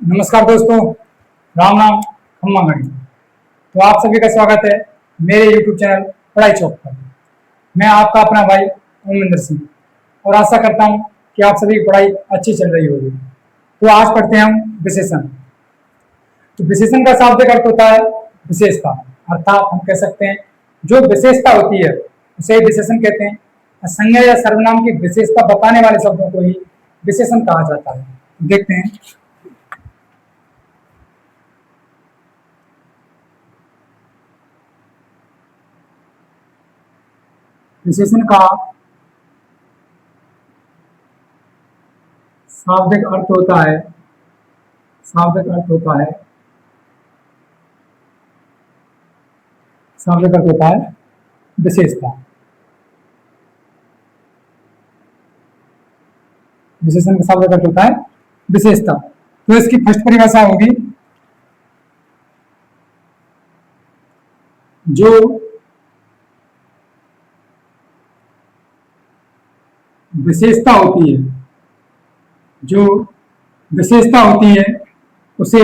नमस्कार दोस्तों, राम राम, खम्मा गणी। तो आप सभी का स्वागत है मेरे YouTube चैनल पढ़ाई चौक पर। मैं आपका अपना भाई ओमेंद्र सिंह और आशा करता हूं कि आप सभी की पढ़ाई अच्छी चल रही होगी। तो आज पढ़ते हैं हम विशेषण। तो विशेषण का शाब्दिक अर्थ होता है विशेषता, अर्थात हम कह सकते हैं जो विशेषता होती है उसे विशेषण कहते हैं। संज्ञा या सर्वनाम की विशेषता बताने वाले शब्दों को ही विशेषण कहा जाता है। देखते हैं विशेषण का शाब्दिक अर्थ होता है शाब्दिक अर्थ होता है शाब्दिक अर्थ होता है विशेषता। विशेषण का शाब्दिक अर्थ होता है विशेषता। तो इसकी फर्स्ट परिभाषा होगी जो विशेषता होती है उसे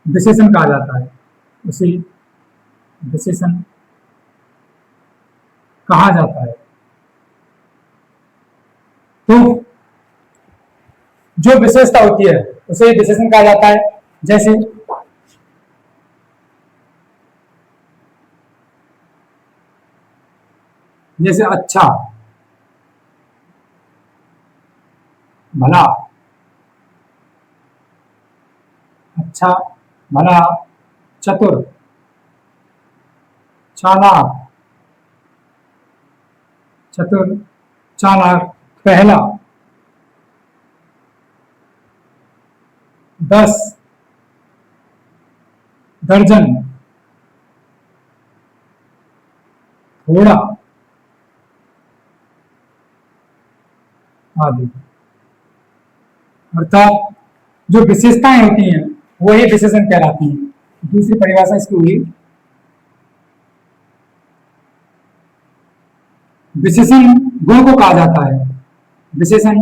विशेषण कहा जाता है। उसे विशेषण कहा जाता है। तो जो विशेषता होती है उसे विशेषण कहा जाता है। जैसे अच्छा, भला, अच्छा, भला, चतुर, चालाक, पहला, 10, दर्जन, थोड़ा आदि। अर्थात जो विशेषताएं होती हैं वही विशेषण कहलाती हैं। दूसरी परिभाषा इसकी हुई विशेषण गुण को कहा जाता है। विशेषण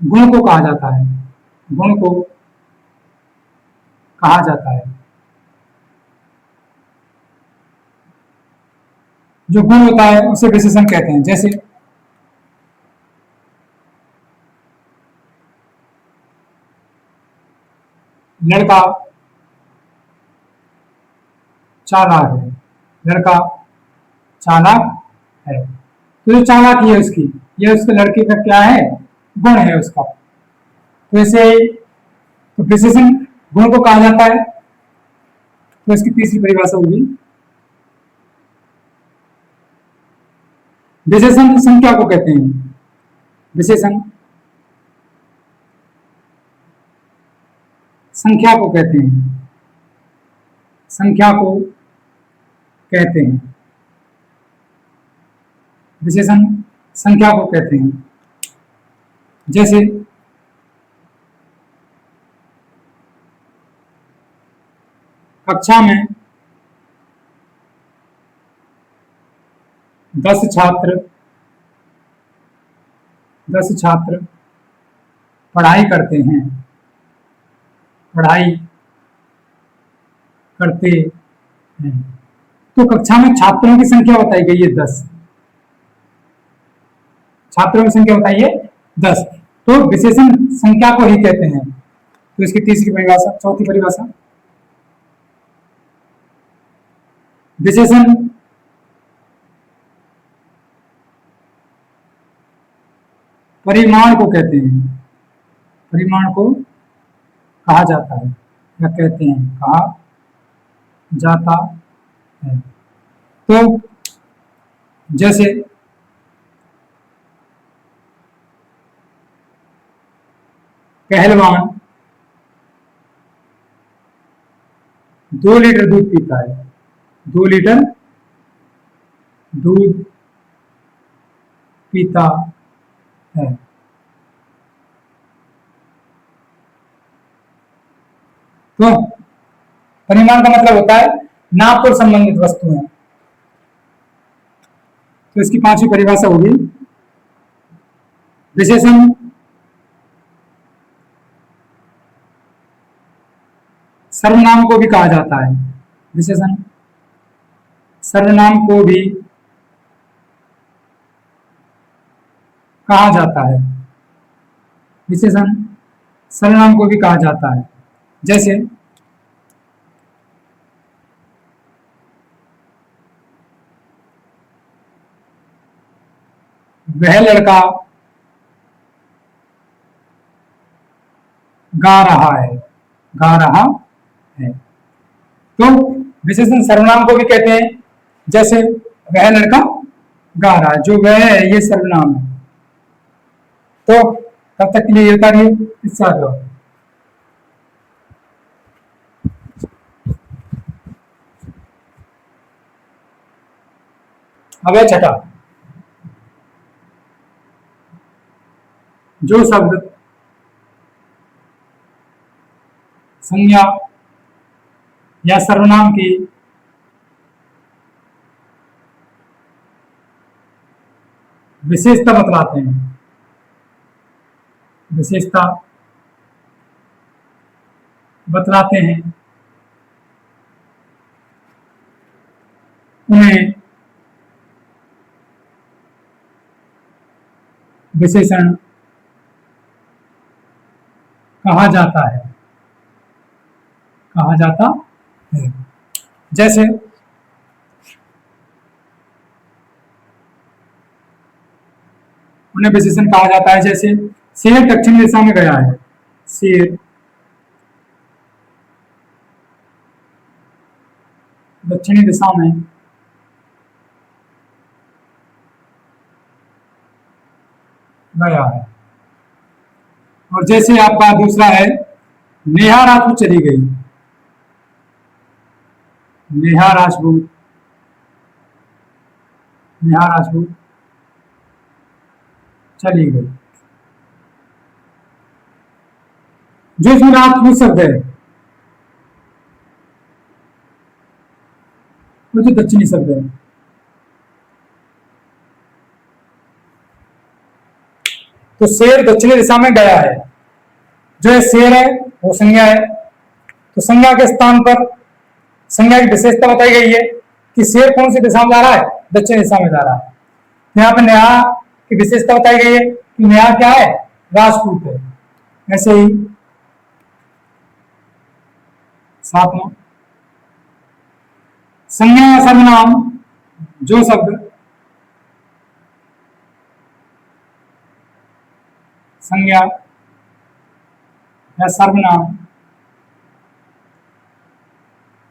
गुण को कहा जाता है। गुण को कहा जाता है। जो गुण होता है उसे विशेषण कहते हैं। जैसे लड़का चालाक है, लड़का चालाक है। तो जो चालाक है उसकी, ये उसके लड़के का क्या है, गुण है उसका। तो इसे तो विशेषण गुण को कहा जाता है। तो इसकी तीसरी परिभाषा होगी विशेषण संख्या को कहते हैं। विशेषण संख्या को कहते हैं। संख्या को कहते हैं। विशेषण संख्या को कहते हैं। जैसे कक्षा में 10 छात्र पढ़ाई करते हैं। तो कक्षा में छात्रों की संख्या बताई गई है 10। छात्रों की संख्या बताइए 10। तो विशेषण संख्या को ही कहते हैं। तो इसकी चौथी परिभाषा विशेषण परिमाण को कहते हैं। परिमाण को कहा जाता है या कहते हैं, कहा जाता है। तो जैसे पहलवान 2 लीटर दूध पीता है। 2 लीटर दूध पीता है। तो परिमाण का मतलब होता है नाप और संबंधित वस्तुएं। तो इसकी 5वीं परिभाषा होगी विशेषण सर्वनाम को भी कहा जाता है। विशेषण सर्वनाम को भी कहा जाता है। विशेषण सर्वनाम को भी कहा जाता है। जैसे वह लड़का गा रहा है, गा रहा है। तो विशेषण सर्वनाम को भी कहते हैं। जैसे वह लड़का गा रहा है, जो वह है ये सर्वनाम है। तो तब तक के लिए ये कार्य इससे आ जाओ। अब है छठा, जो शब्द संज्ञा या सर्वनाम की विशेषता बतलाते हैं, विशेषता बतलाते हैं, उन्हें विशेषण कहा जाता है, कहा जाता है। जैसे उन्हें विशेषण कहा जाता है। जैसे शेर दक्षिण दिशा में गया है, शेर दक्षिणी दिशा में गया है। और जैसे आपका दूसरा है नेहा राजपूत चली गई, नेहा राजपूत, नेहा राजपूत चली गई। जो इसमें राजपूत शब्द है वो जो दक्षिणी शब्द है, तो शेर दक्षिणी दिशा में गया है, जो है शेर है वो संज्ञा है। तो संज्ञा के स्थान पर संज्ञा की विशेषता बताई गई है कि शेर कौन सी दिशा में जा रहा है, दक्षिण दिशा में जा रहा है। यहाँ पे नेहा की विशेषता बताई गई है कि नेहा क्या है, राजपूत है। ऐसे ही सातवां, संज्ञा या सर्वनाम, जो शब्द संज्ञा या सर्वनाम,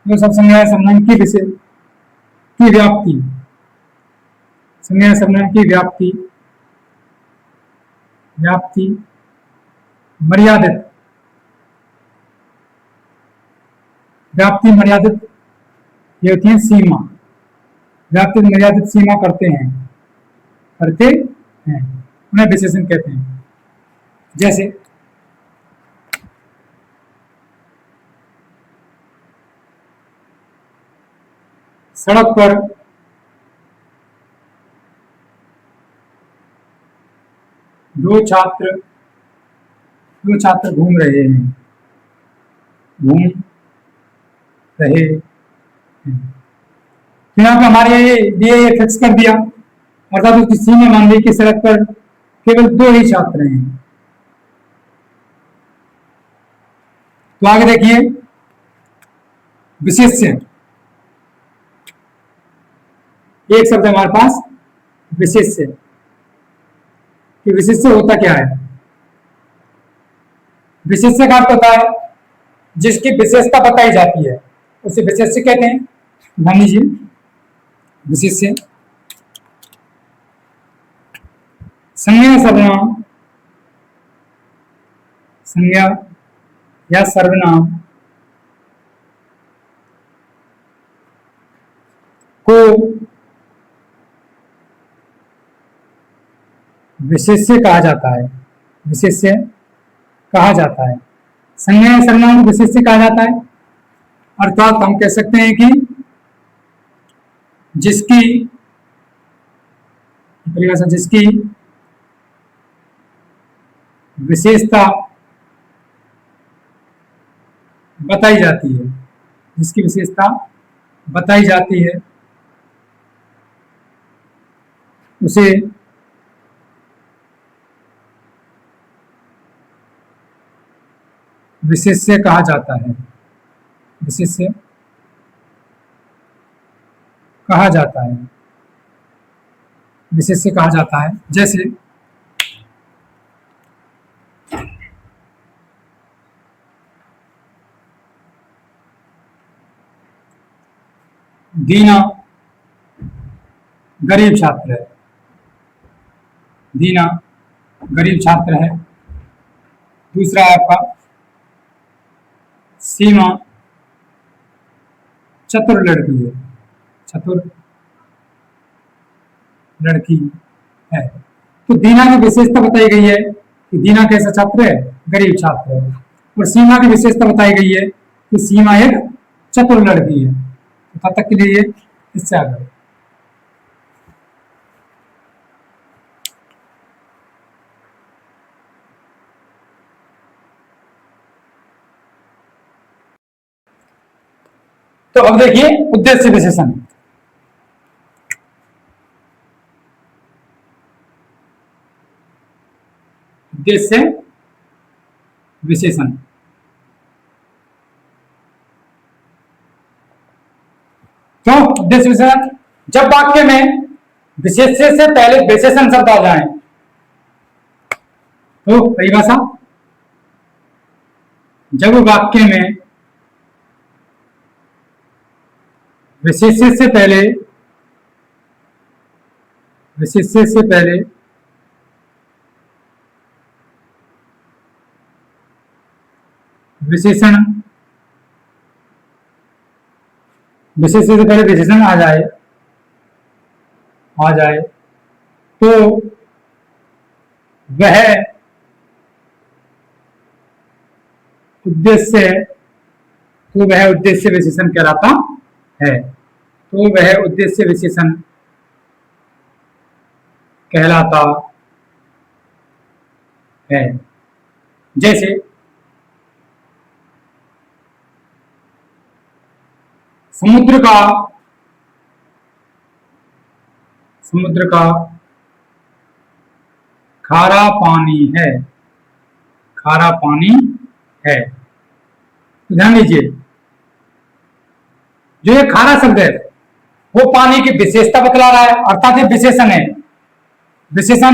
जो सब संज्ञा या सर्वनाम की विशेष की व्याप्ति, संज्ञा या सर्वनाम की व्याप्ति, व्याप्ति मर्यादित, व्याप्ति मर्यादित ये होती है सीमा, व्याप्ति मर्यादित सीमा करते हैं, करते हैं, उन्हें विशेषण कहते हैं। जैसे सड़क पर दो छात्र घूम रहे हैं, घूम रहे हैं। फिर यहाँ पे हमारे लिए ये फिक्स कर दिया, अर्थात उसकी सीमा मान ली कि सड़क पर केवल दो ही छात्र हैं। तो आगे देखिए विशेष्य, एक शब्द हमारे पास विशेष्य। कि विशेष्य होता क्या है? विशेष्य का अर्थ होता है जिसकी विशेषता बताई जाती है, उसे विशेष्य कहते हैं। ध्यान दीजिए, विशेष्य संज्ञा सर्वनाम, संज्ञा या सर्वनाम को विशेष्य कहा जाता है, विशेष्य कहा जाता है। संज्ञा या सर्वनाम को विशेष्य कहा जाता है, अर्थात हम कह सकते हैं कि जिसकी परिभाषा, जिसकी विशेषता बताई जाती है, जिसकी विशेषता बताई जाती है उसे विशेष्य कहा जाता है। विशेष्य कहा जाता है, विशेष्य कहा जाता है। जैसे दीना गरीब छात्र है, दीना गरीब छात्र है। दूसरा है आपका सीमा चतुर लड़की है, चतुर लड़की है। तो दीना की विशेषता बताई गई है कि दीना कैसा छात्र है, गरीब छात्र है। और सीमा की विशेषता बताई गई है कि सीमा एक चतुर लड़की है। तो तब तक के लिए ये इससे आगे। तो अब देखिए उद्देश्य विशेषण। उद्देश्य विशेषण क्यों उद्देश्य विशेषण? जब वाक्य में विशेष्य से पहले विशेषण शब्द आ जाए तो परिभाषा, जब वाक्य में विशेष्य से पहले विशेषण विशेष्य से पहले विशेषण आ जाए तो वह उद्देश्य विशेषण कहलाता है। तो वह उद्देश्य विशेषण कहलाता है। जैसे समुद्र का खारा पानी है, खारा पानी है। ध्यान दीजिए, जो ये खारा शब्द है वो पानी की विशेषता बतला रहा है, अर्थात ये विशेषण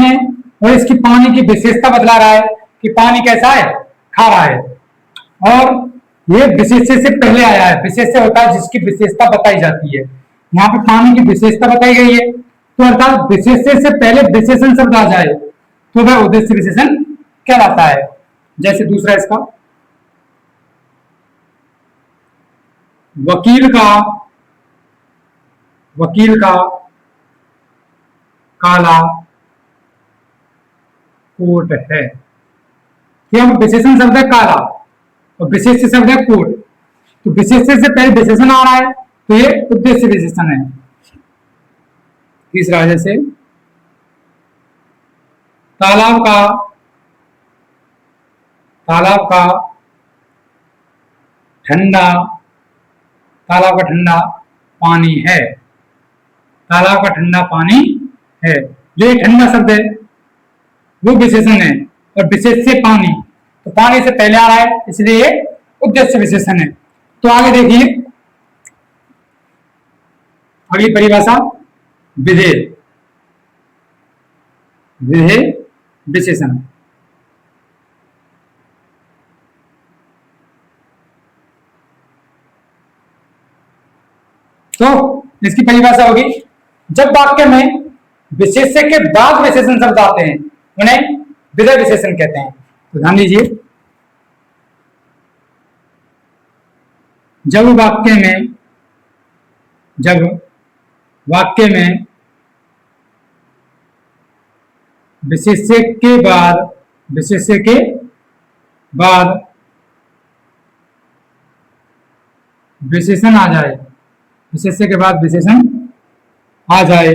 है और इसकी पानी की विशेषता बतला रहा है कि पानी कैसा है, खारा है। और ये विशेष्य से पहले आया है। विशेष्य होता है जिसकी विशेषता बताई जाती है। यहाँ पे पानी की विशेषता बताई गई है, तो अर्थात विशेष्य से पहले विशेषण शब्द आ जाए तो वह उद्देश्य विशेषण कहलाता है। जैसे दूसरा इसका वकील का काला कोट है। यहाँ विशेषण शब्द है काला और विशेष्य शब्द है कोट। तो विशेष्य से पहले विशेषण आ रहा है तो ये उद्देश्य विशेषण है। तीसरा जैसे तालाब का ठंडा पानी है, तालाब का ठंडा पानी है। जो ये ठंडा शब्द है वो विशेषण है और विशेष से पानी, तो पानी से पहले आ रहा है इसलिए ये उद्देश्य विशेषण है। तो आगे देखिए अगली परिभाषा विधेय विशेषण। तो इसकी परिभाषा होगी, जब वाक्य में विशेष्य के बाद विशेषण शब्द आते हैं उन्हें विधेय विशेषण कहते हैं। तो ध्यान दीजिए, जब वाक्य में विशेष्य के बाद विशेषण आ जाए, विशेष्य के बाद विशेषण आ जाए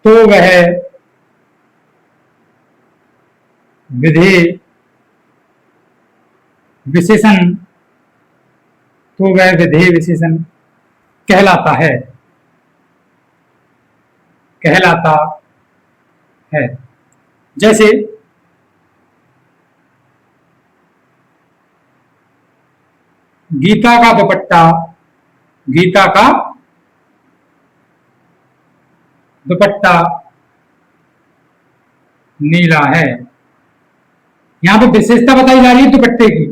तो वह विधेय विशेषण तो वह विधेय विशेषण कहलाता है, कहलाता है। जैसे गीता का दुपट्टा, गीता का दुपट्टा नीला है। यहां पे विशेषता बताई जा रही है दुपट्टे की,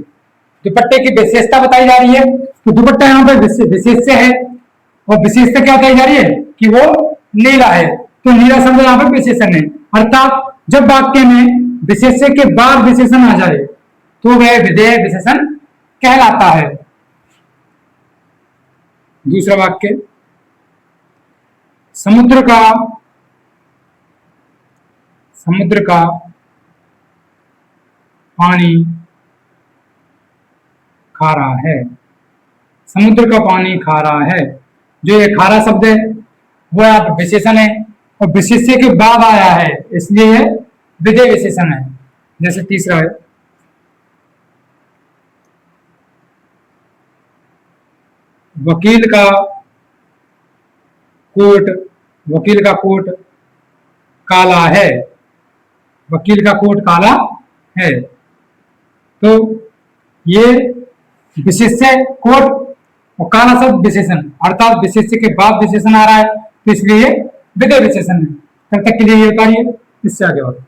दुपट्टे की विशेषता बताई जा रही है। तो दुपट्टा यहाँ पर विशेष्य है और विशेषता क्या बताई जा रही है कि वो नीला है। तो नीला शब्द यहाँ पर विशेषण है, अर्थात जब वाक्य में विशेष्य के बाद विशेषण आ जाए तो वह विधेय विशेषण कहलाता है। दूसरा वाक्य, समुद्र का, समुद्र का पानी खारा है, समुद्र का पानी खारा है। जो ये खारा शब्द है वो यहाँ पर विशेषण है और विशेष्य के बाद आया है, इसलिए यह विधेय विशेषण है। जैसे तीसरा है, वकील का कोट, वकील का कोट काला है, वकील का कोट काला है। तो ये विशेष्य कोट और काला शब्द विशेषण, अर्थात विशेष्य के बाद विशेषण आ रहा है, तो इसलिए विधेय विशेषण है। तब तक के लिए ये उतारिए, इससे आगे और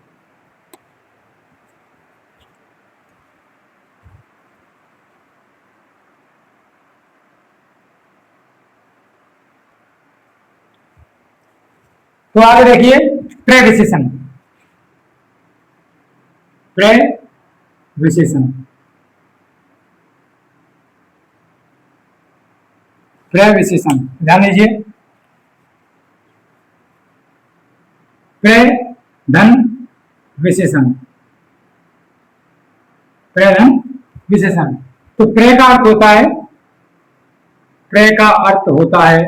तो आगे देखिए प्रविशेषण, प्रविशेषण, प्रविशेषण ध्यान दीजिए। प्रधन विशेषण, प्रधन विशेषण। तो प्रे का अर्थ होता है, प्रे का अर्थ होता है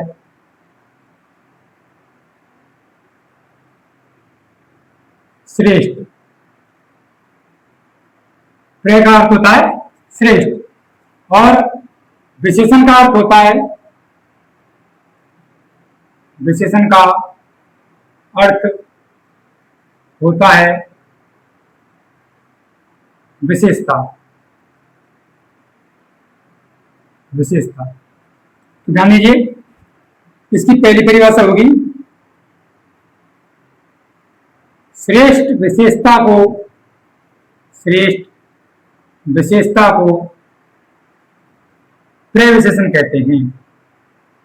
श्रेष्ठ, प्रे का अर्थ होता है श्रेष्ठ और विशेषण का अर्थ होता है, विशेषण का अर्थ होता है विशेषता, विशेषता। तो ध्यान दीजिए, इसकी पहली परिभाषा होगी श्रेष्ठ विशेषता को, श्रेष्ठ विशेषता को प्रविशेषण कहते हैं,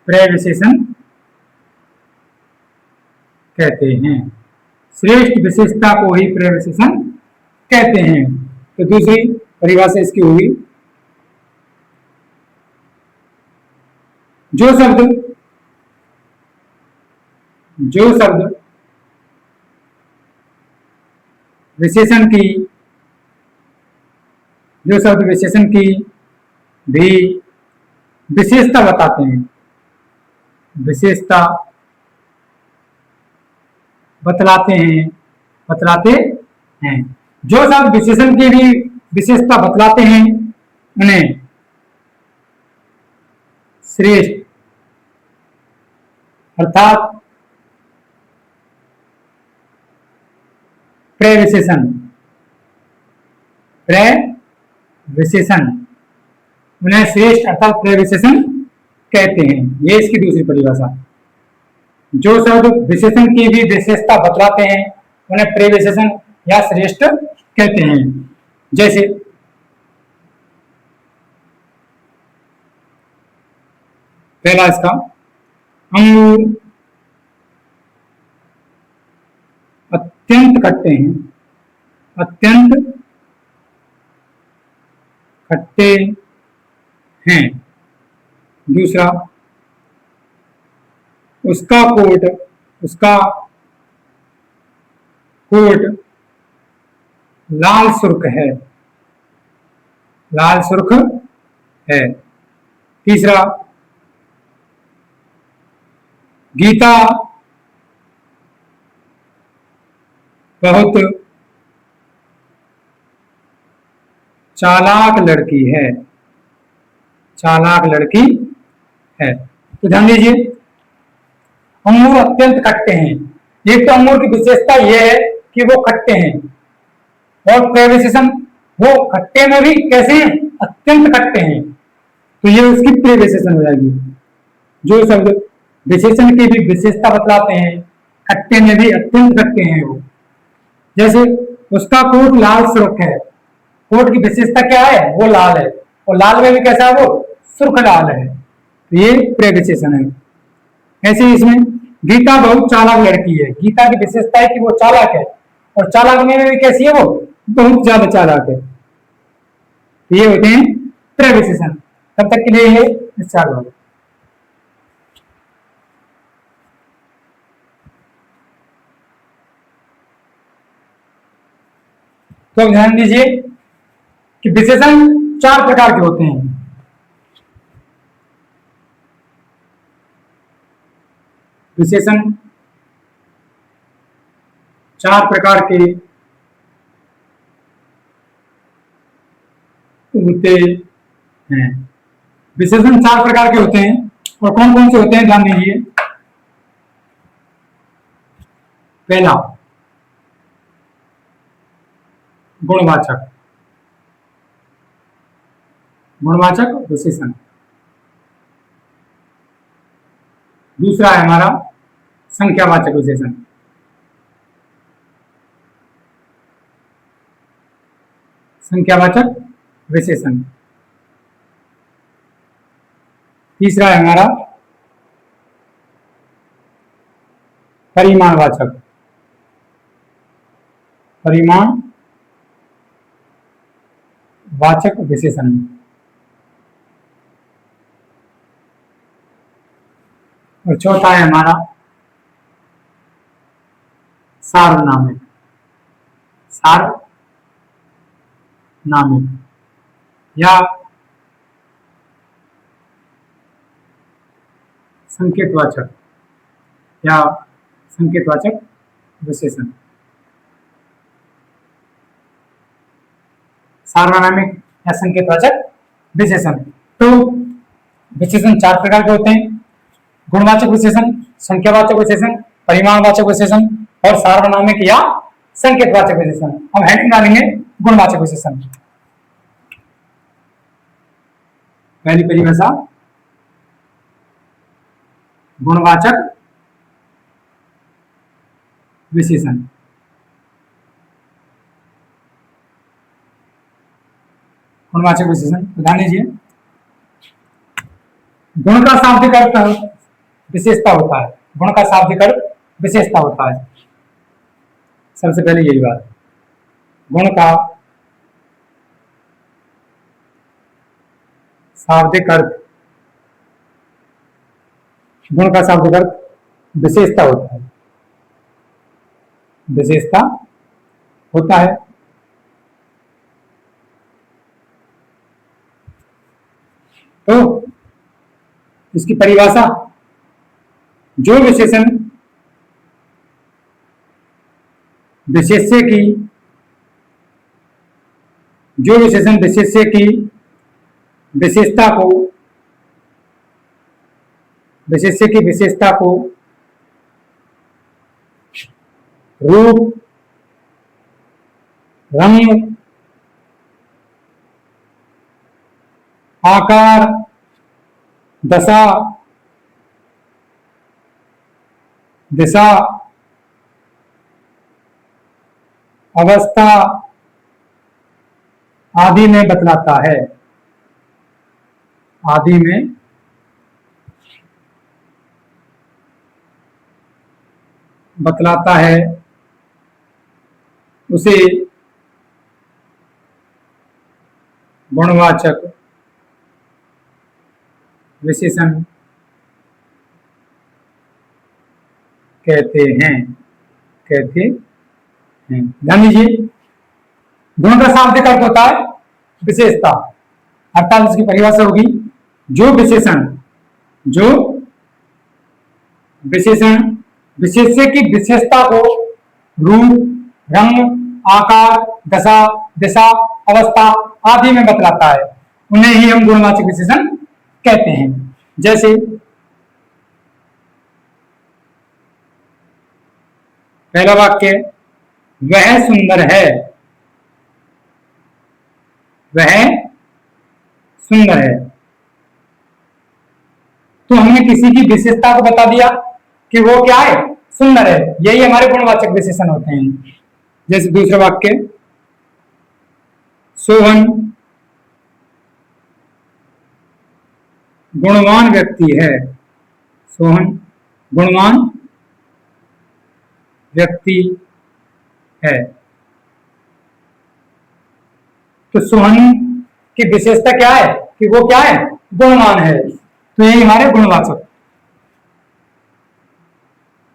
प्रविशेषण कहते हैं। श्रेष्ठ विशेषता को ही प्रविशेषण कहते हैं। तो दूसरी परिभाषा इसकी होगी, जो शब्द, जो शब्द विशेषण की, जो शब्द विशेषण की भी विशेषता बताते हैं, विशेषता बतलाते हैं, बतलाते हैं। जो शब्द विशेषण की भी विशेषता बतलाते हैं उन्हें श्रेष्ठ अर्थात प्रविशेषण, प्रविशेषण, उन्हें श्रेष्ठ अर्थात प्रविशेषण कहते हैं। ये इसकी दूसरी परिभाषा। जो शब्द विशेषण की भी विशेषता बतलाते हैं उन्हें प्रविशेषण या श्रेष्ठ कहते हैं। जैसे पहला इसका, अंगूर अत्यंत खट्टे हैं, अत्यंत खट्टे हैं। दूसरा, उसका कोट, उसका कोट लाल सुर्ख है, लाल सुर्ख है। तीसरा, गीता बहुत चालाक लड़की है, चालाक लड़की है। तो ध्यान दीजिए, अंगूर अत्यंत खट्टे हैं। एक तो अंगूर की विशेषता यह है कि वो खट्टे हैं, और प्रेविशेषण वो खट्टे में भी कैसे हैं, अत्यंत खट्टे हैं। तो ये उसकी प्रेविशेषण हो जाएगी। जो शब्द विशेषण की भी विशेषता बतलाते हैं, खट्टे में भी अत्यंत खट्टे हैं वो। जैसे उसका कोट लाल सुर्ख है, कोट की विशेषता क्या है, वो लाल है, और लाल में भी कैसा है, वो सुर्ख लाल है। तो ये प्रेविशेषण है। ऐसे ही इसमें गीता बहुत चालाक लड़की है, गीता की विशेषता है कि वो चालाक है, और चालाक में भी कैसी है, वो बहुत ज्यादा चालाक है। तो ये होते हैं प्रेविशेषण। तब तक के लिए ये चालू है। तो ध्यान दीजिए कि विशेषण 4 प्रकार के होते हैं। विशेषण 4 प्रकार के होते हैं। विशेषण 4 प्रकार के होते हैं, और कौन कौन से होते हैं ध्यान दीजिए। पहला, गुणवाचक, गुणवाचक विशेषण। दूसरा है हमारा संख्यावाचक विशेषण। संख्यावाचक विशेषण। तीसरा है हमारा परिमाणवाचक, परिमाण वाचक विशेषण। और चौथा है हमारा सार्वनामिक, सार्वनामिक या संकेतवाचक या संकेतवाचक विशेषण। सार्वनामिक या संकेतवाचक विशेषण। तो विशेषण 4 प्रकार के होते हैं, गुणवाचक विशेषण, संख्यावाचक विशेषण, परिमाणवाचक विशेषण और सार्वनामिक या संकेतवाचक विशेषण। हम हेडिंग डालेंगे गुणवाचक विशेषण। पहली परिभाषा, गुणवाचक विशेषण। गुणवाचक विशेषण ध्यान दीजिए, गुण का शाब्दिक अर्थ विशेषता होता है, गुण का शाब्दिक अर्थ विशेषता होता है। सबसे पहले यही बात, गुण का शाब्दिक अर्थ, गुण का शाब्दिक अर्थ विशेषता होता है, विशेषता होता है। तो इसकी परिभाषा, जो विशेषण विशेष्य की, जो विशेषण विशेष्य की विशेषता को, विशेष्य की विशेषता को रूप, रंग, आकार, दशा, दिशा, अवस्था आदि में बतलाता है, आदि में बतलाता है, उसे गुणवाचक विशेषण कहते हैं, कहते हैं। ध्यान दीजिए, गुण का शाब्दिक अर्थ होता है विशेषता, अर्थात इसकी परिभाषा होगी, जो विशेषण, जो विशेषण विशेष्य की विशेषता को रूप, रंग, आकार, दशा, दिशा, अवस्था आदि में बतलाता है, उन्हें ही हम गुणवाचक विशेषण कहते हैं। जैसे पहला वाक्य, वह सुंदर है, वह सुंदर है। तो हमने किसी की विशेषता को बता दिया कि वो क्या है, सुंदर है। यही हमारे गुणवाचक विशेषण होते हैं। जैसे दूसरा वाक्य, सोहन गुणवान व्यक्ति है, सोहन गुणवान व्यक्ति है। तो सोहन की विशेषता क्या है कि वो क्या है, गुणवान है। तो यही हमारे गुणवाचक।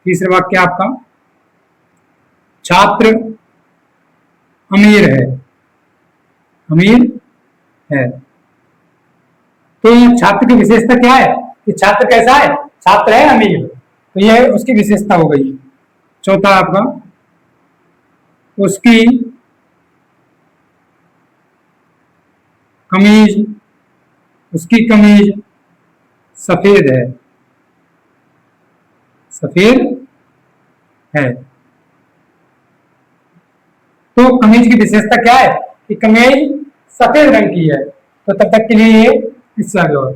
तीसरा वाक्य आपका, छात्र अमीर है, अमीर है। तो छात्र की विशेषता क्या है कि छात्र कैसा है, छात्र है अमीर। तो यह उसकी विशेषता हो गई। चौथा आपका, उसकी कमीज, उसकी कमीज सफेद है, सफेद है। तो कमीज की विशेषता क्या है कि कमीज सफेद रंग की है। तो तब तक के लिए ये इससे आगे और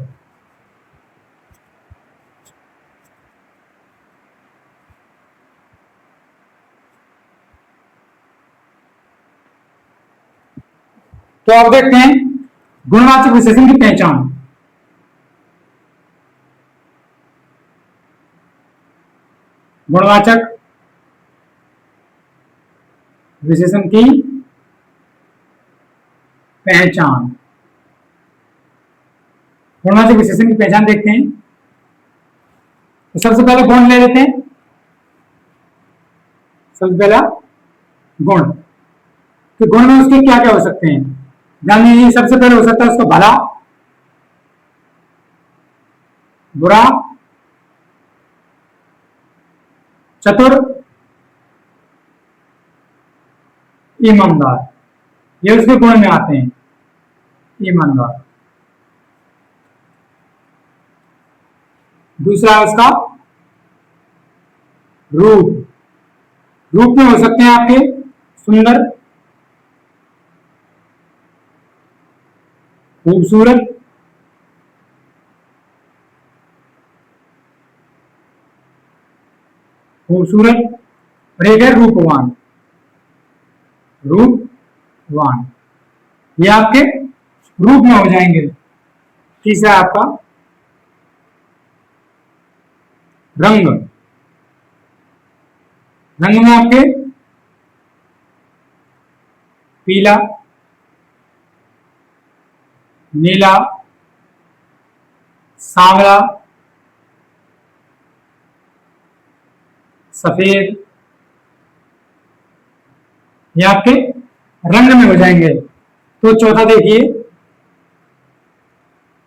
तो आप देखते हैं गुणवाचक विशेषण की पहचान। गुणवाचक विशेषण की पहचान, गुणवाचक विशेषण की पहचान देखते हैं। तो सबसे पहले गुण ले लेते हैं। सबसे पहला गुण, तो गुण में उसके क्या क्या हो सकते हैं, ध्यान दीजिए। सबसे पहले हो सकता है उसका भला, बुरा, चतुर, ईमानदार। ये उसके गुण में आते हैं, ईमानदार। दूसरा है उसका रूप। रूप में हो सकते हैं आपके सुंदर, खूबसूरत, खूबसूरत, और एक है रूपवान, रूपवान। ये आपके रूप में हो जाएंगे। तीसरा आपका रंग। रंग में आपके पीला, नीला, सांवला, सफेद, ये आपके रंग में हो जाएंगे। तो चौथा देखिए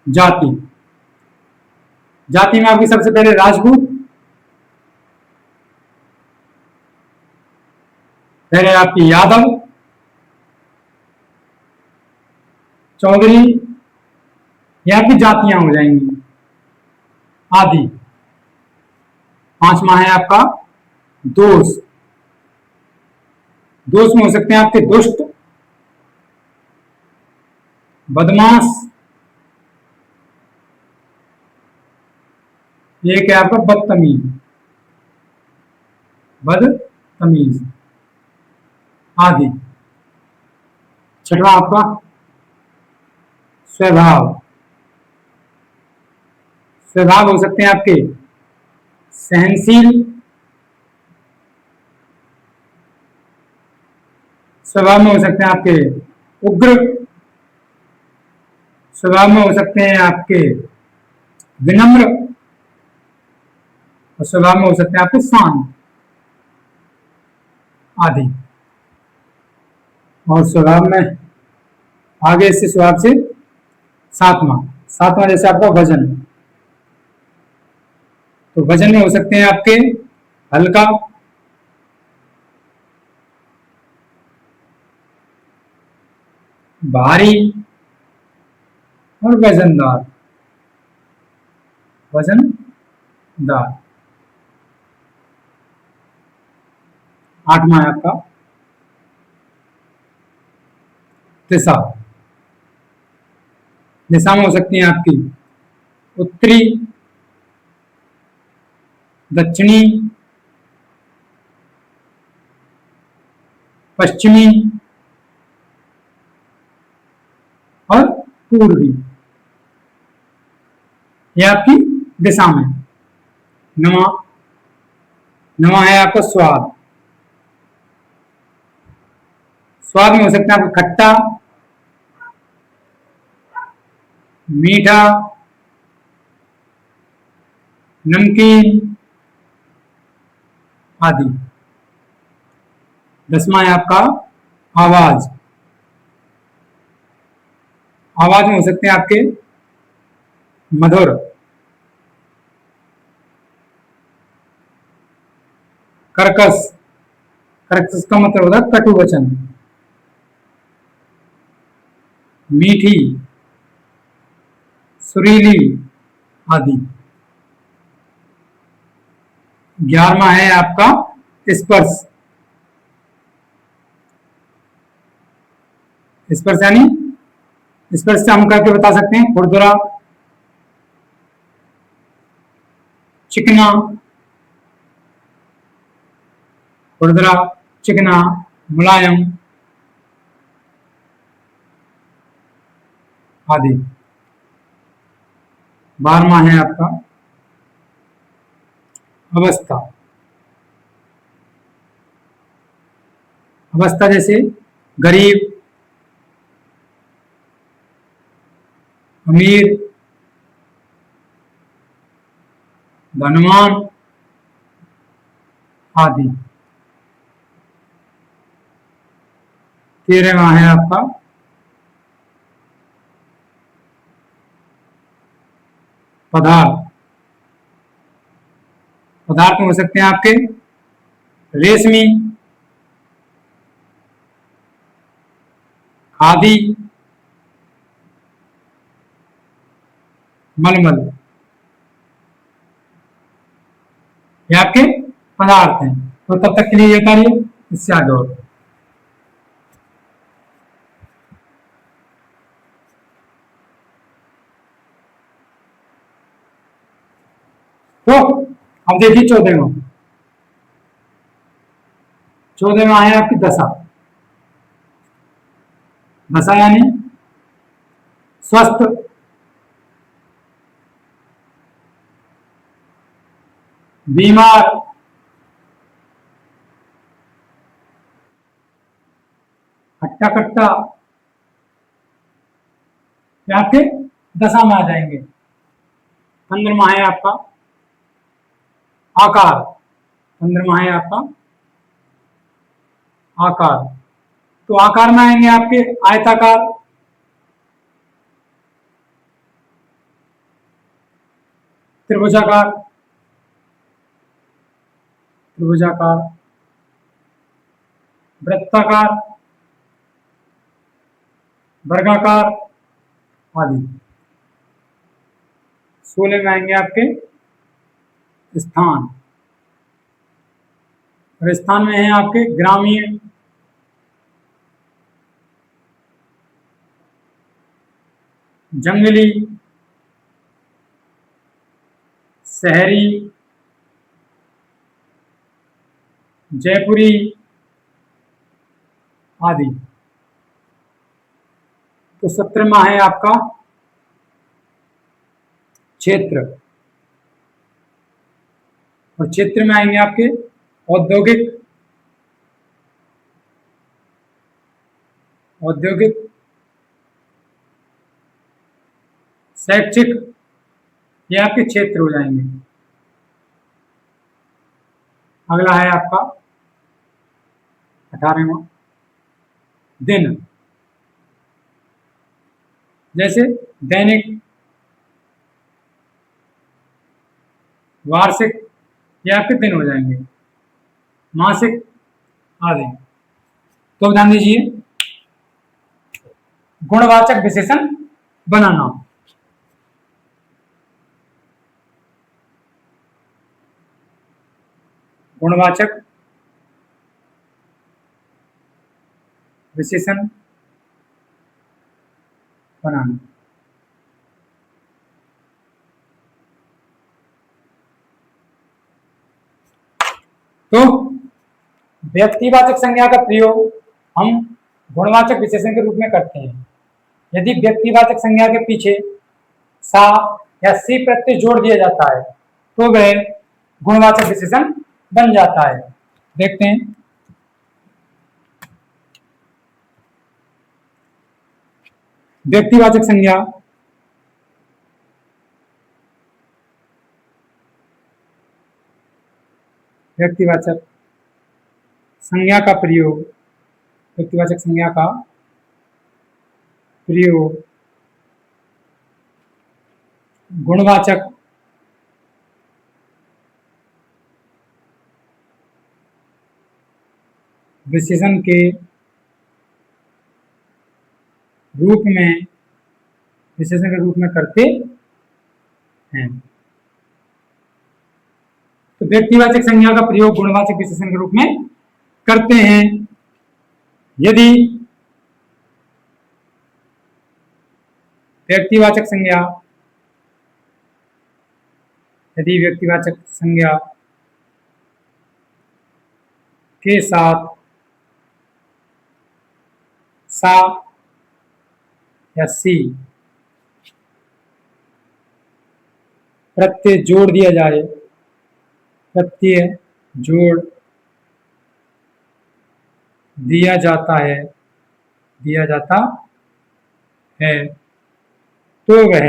जाति। जाति में आपकी सबसे पहले राजपूत, पहले आपकी यादव, चौधरी, ये आपकी जातियां हो जाएंगी, आदि। पांचवा है आपका दोष। दोष में हो सकते हैं आपके दुष्ट, बदमाश, एक है आपका बदतमीज, बदतमीज आदि। छठवां आपका स्वभाव। स्वभाव हो सकते हैं आपके सहनशील, स्वभाव में हो सकते हैं आपके उग्र, स्वभाव में हो सकते हैं आपके विनम्र, और स्वभाव में हो सकते हैं आपके शांत आदि। और स्वभाव में आगे से स्वभाव से सातवां, सातवां जैसे आपका वजन। तो वजन में हो सकते हैं आपके हल्का, भारी और वजनदार, वजनदार। आठवां है आपका दिशा। दिशा में हो सकती है आपकी उत्तरी, दक्षिणी, पश्चिमी और पूर्वी। यह आपकी दिशा में। नवा नवा है आपका स्वाद। स्वाद में हो सकता है आपका खट्टा, मीठा, नमकीन आदि। 10वां है आपका आवाज। आवाज में हो सकते हैं आपके मधुर, कर्कश। कर्कश का मतलब होता है कटु वचन। मीठी, सुरीली आदि। 11वां है आपका स्पर्श। स्पर्श यानी स्पर्श से हम करके बता सकते हैं खुरदुरा, चिकना, खुरदुरा, चिकना, मुलायम आदि। 12वां है आपका अवस्था। अवस्था जैसे गरीब, अमीर, धनवान आदि। 13वां है आपका पदार्थ। पदार्थ हो सकते हैं आपके रेशमी, खादी, मलमल। ये आपके पदार्थ हैं। तो तब तक के लिए ये कार्य इससे आगे और। तो अब देखिए 14वां। 14वां है आपकी दशा। दशा यानी स्वस्थ, बीमार, हट्टा कट्टा, ये आपके दशा में आ जाएंगे। 15वां है आपका आकार। 15वां है आपका आकार। तो आकार में आएंगे आपके आयताकार, त्रिभुजाकार, त्रिभुजाकार, वृत्ताकार, वर्गाकार आदि। 16 में आएंगे आपके स्थान। और स्थान में है आपके ग्रामीण, जंगली, शहरी, जयपुरी आदि। तो 17वां है आपका क्षेत्र। और क्षेत्र में आएंगे आपके औद्योगिक, औद्योगिक, शैक्षिक, ये आपके क्षेत्र हो जाएंगे। अगला है आपका 18वां दिन। जैसे दैनिक, वार्षिक, ये आपके दिन हो जाएंगे। मासिक आदि। तो ध्यान दीजिए गुणवाचक विशेषण बनाना। गुणवाचक विशेषण बनाना। तो व्यक्तिवाचक संज्ञा का प्रयोग हम गुणवाचक विशेषण के रूप में करते हैं। यदि व्यक्तिवाचक संज्ञा के पीछे सा या सी प्रत्यय जोड़ दिया जाता है तो वह गुणवाचक विशेषण बन जाता है। देखते हैं, व्यक्तिवाचक संज्ञा व्यक्तिवाचक संज्ञा का प्रयोग व्यक्तिवाचक संज्ञा का प्रयोग गुणवाचक विशेषण के रूप में करते हैं। तो व्यक्तिवाचक संज्ञा का प्रयोग गुणवाचक विशेषण के रूप में करते हैं यदि व्यक्तिवाचक संज्ञा के साथ सा या सी प्रत्यय जोड़ दिया जाए, प्रत्यय जोड़ दिया जाता है तो वह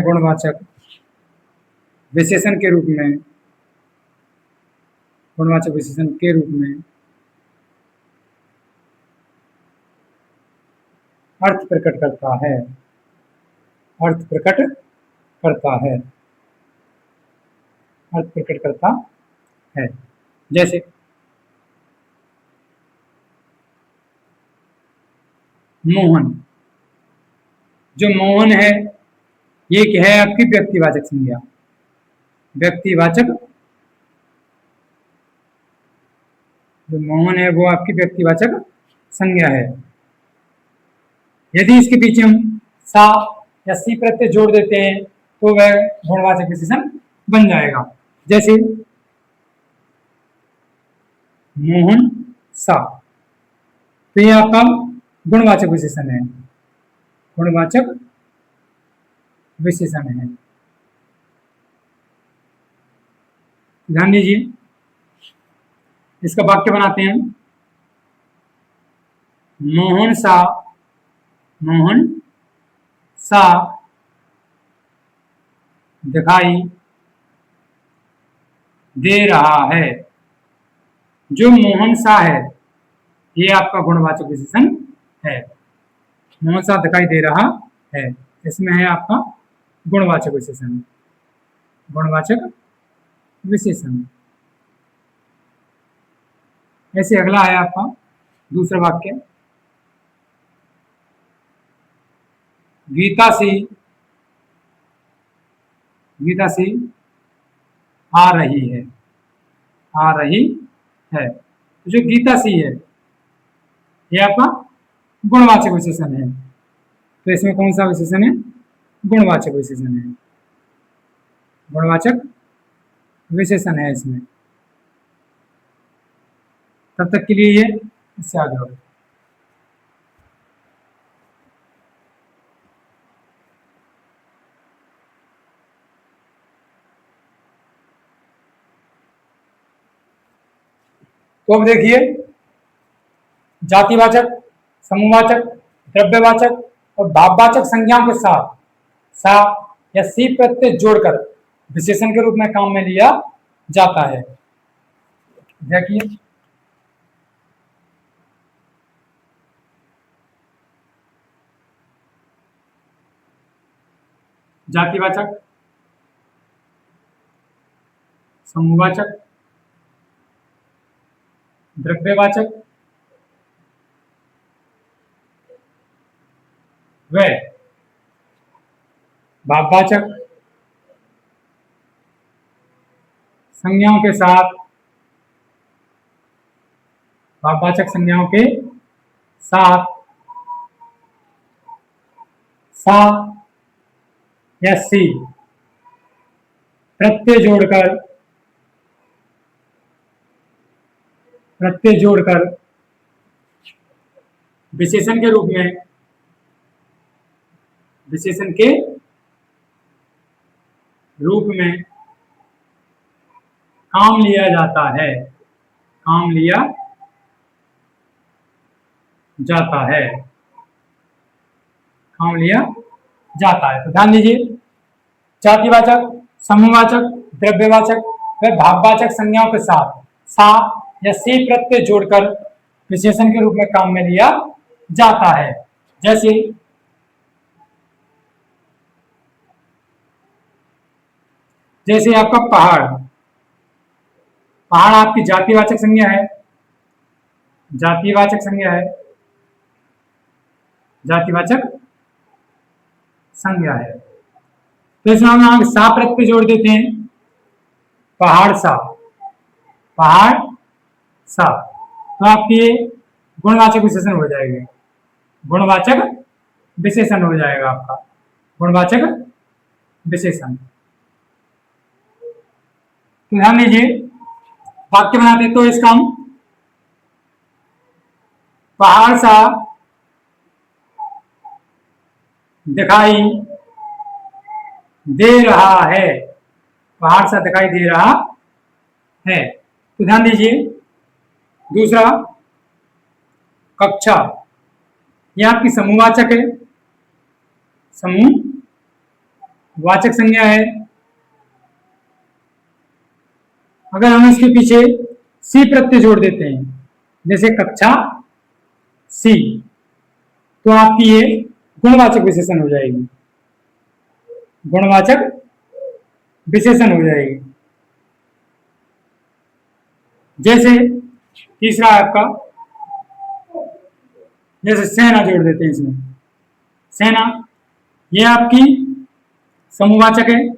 गुणवाचक विशेषण के रूप में अर्थ प्रकट करता है। जैसे मोहन, जो मोहन है ये क्या है? आपकी व्यक्तिवाचक संज्ञा। जो मोहन है वो आपकी व्यक्तिवाचक संज्ञा है। यदि इसके पीछे हम सा या सी प्रत्यय जोड़ देते हैं तो वह गुणवाचक विशेषण बन जाएगा। जैसे मोहन सा, तो ये आपका गुणवाचक विशेषण है। ध्यान दीजिए, इसका वाक्य बनाते हैं। मोहन सा दिखाई दे रहा है। जो मोहन सा है ये आपका गुणवाचक विशेषण है। मोहन सा दिखाई दे रहा है, इसमें है आपका गुणवाचक विशेषण। ऐसे अगला है आपका दूसरा वाक्य, गीता सी आ रही है। जो गीता सी है ये आपका गुणवाचक विशेषण है। तो इसमें कौन सा विशेषण है? गुणवाचक विशेषण है इसमें। तब तक के लिए ये इससे आगे होगा। तो अब देखिए, जातिवाचक, समूहवाचक, द्रव्यवाचक और भाववाचक संज्ञाओं के साथ सा या सी प्रत्यय जोड़कर विशेषण के रूप में काम में लिया जाता है। देखिए, जातिवाचक, समूहवाचक द्रव्यवाचक व भाववाचक संज्ञाओं के साथ, भाववाचक संज्ञाओं के साथ सा या सी प्रत्यय जोड़कर विशेषण के रूप में, विशेषण के रूप में काम लिया जाता है, काम लिया जाता है, काम लिया जाता है। तो ध्यान दीजिए, जातिवाचक, समूहवाचक, द्रव्यवाचक व भाववाचक संज्ञाओं के साथ सा या सी प्रत्यय जोड़कर विशेषण के रूप में काम में लिया जाता है। जैसे जैसे आपका पहाड़, पहाड़ आपकी जातिवाचक संज्ञा है, जातिवाचक संज्ञा है, जातिवाचक संज्ञा है। तो इसमें हम यहाँ सा प्रत्यय जोड़ देते हैं, पहाड़ सा, पहाड़ सा, तो आपकी ये गुणवाचक विशेषण हो जाएगी, गुणवाचक विशेषण हो जाएगा आपका, गुणवाचक विशेषण। तो ध्यान दीजिए, वाक्य बनाते तो इसका हम पहाड़ सा दिखाई दे रहा है, पहाड़ सा दिखाई दे रहा है। तो ध्यान दीजिए, दूसरा कक्षा, यह आपकी समूहवाचक है, समूहवाचक संज्ञा है। अगर हम इसके पीछे सी प्रत्यय जोड़ देते हैं, जैसे कक्षा सी, तो आपकी ये गुणवाचक विशेषण हो जाएगी, गुणवाचक विशेषण हो जाएगी। जैसे तीसरा आपका, जैसे सेना जोड़ देते हैं इसमें, सेना, ये आपकी समूहवाचक है,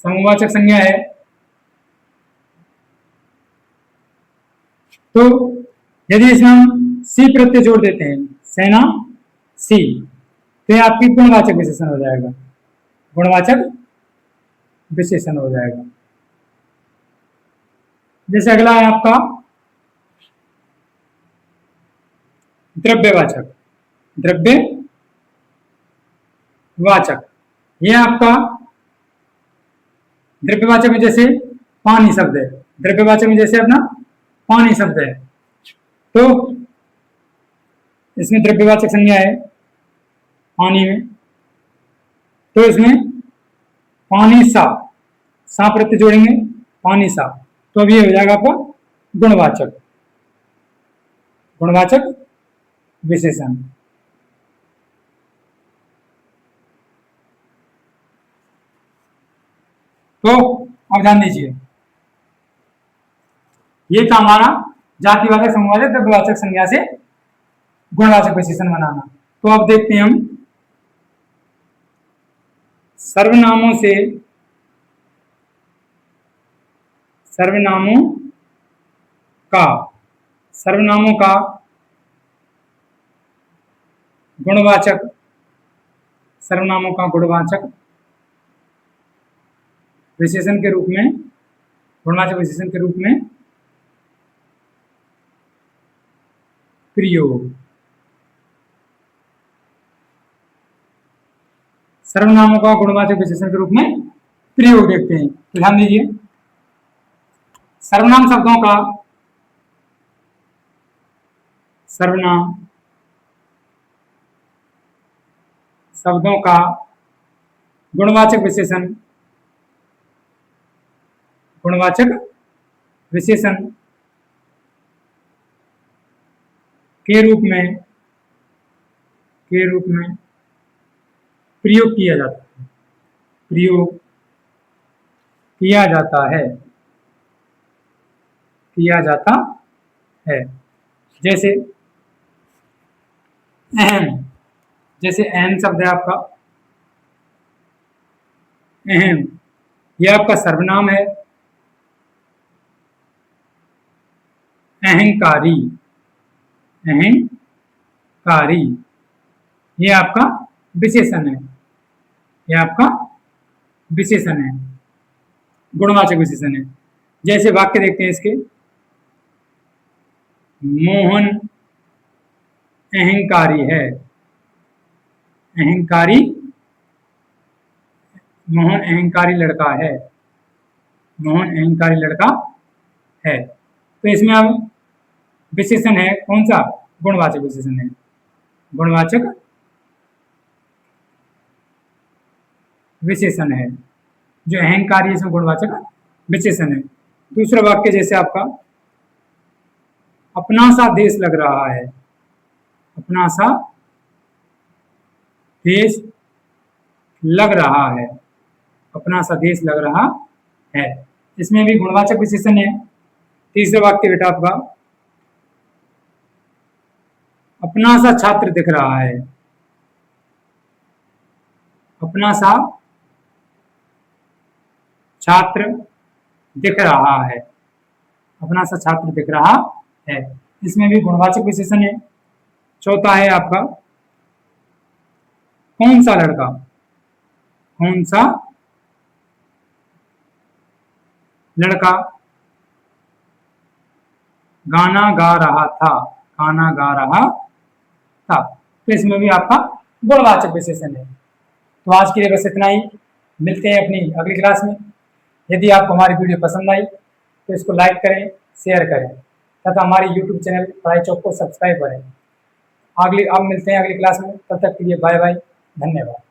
समूहवाचक संज्ञा है। तो यदि इसमें हम सी प्रत्यय जोड़ देते हैं, सेना सी, तो ये आपकी गुणवाचक विशेषण हो जाएगा, गुणवाचक विशेषण हो जाएगा। जैसे अगला है आपका द्रव्यवाचक, द्रव्यवाचक, ये आपका द्रव्यवाचक में जैसे पानी शब्द है, द्रव्यवाचक में जैसे अपना पानी शब्द है, तो इसमें द्रव्यवाचक संज्ञा है पानी में, तो इसमें पानी सा, सा प्रत्यय जोड़ेंगे, पानी सा, तो अब ये हो जाएगा आपका गुणवाचक, गुणवाचक विशेषण। तो अब ध्यान दीजिए, ये था हमारा जातिवाचक, समूहवाचक, द्रव्यवाचक संज्ञा से गुणवाचक विशेषण बनाना। तो अब देखते हैं हम सर्वनामों से, सर्वनामों का, सर्वनामों का गुणवाचक, सर्वनामों का गुणवाचक विशेषण के रूप में, गुणवाचक विशेषण के रूप में प्रयोग, सर्वनामों का गुणवाचक विशेषण के रूप में प्रयोग देखते हैं। तो ध्यान दीजिए, सर्वनाम शब्दों का, सर्वनाम शब्दों का गुणवाचक विशेषण, गुणवाचक विशेषण के रूप में, के रूप में प्रयोग किया जाता है, प्रयोग किया जाता है। किया जाता है। जैसे अहम, जैसे अहम शब्द है आपका अहम, यह आपका सर्वनाम है। अहंकारी, अहंकारी, ये आपका विशेषण है। ये आपका विशेषण है, गुणवाचक विशेषण है। जैसे वाक्य देखते हैं इसके, मोहन अहंकारी है। अहंकारी, मोहन अहंकारी लड़का है। मोहन अहंकारी लड़का है। तो इसमें अब विशेषण है कौन सा? गुणवाचक विशेषण है। गुणवाचक विशेषण है। जो अहंकारी, इसमें गुणवाचक विशेषण है। दूसरा वाक्य जैसे आपका, अपना सा देश लग रहा है। अपना सा देश लग रहा है। अपना सा देश लग रहा है, इसमें भी गुणवाचक विशेषण है। तीसरा वाक्य बेटा आपका, अपना सा छात्र दिख रहा है। अपना सा छात्र दिख रहा है। अपना सा छात्र दिख रहा है, इसमें भी गुणवाचक विशेषण है। चौथा है आपका, कौन सा लड़का। कौन सा लड़का गाना गा रहा था। गाना गा रहा था, तो इसमें भी आपका गुणवाचक विशेषण है। तो आज के लिए बस इतना ही। मिलते हैं अपनी अगली क्लास में। यदि आपको हमारी वीडियो पसंद आई तो इसको लाइक करें, शेयर करें तथा हमारे यूट्यूब चैनल पढ़ाई चौक को सब्सक्राइब करें। अगली अब मिलते हैं अगली क्लास में, तब तक के लिए बाय बाय, धन्यवाद।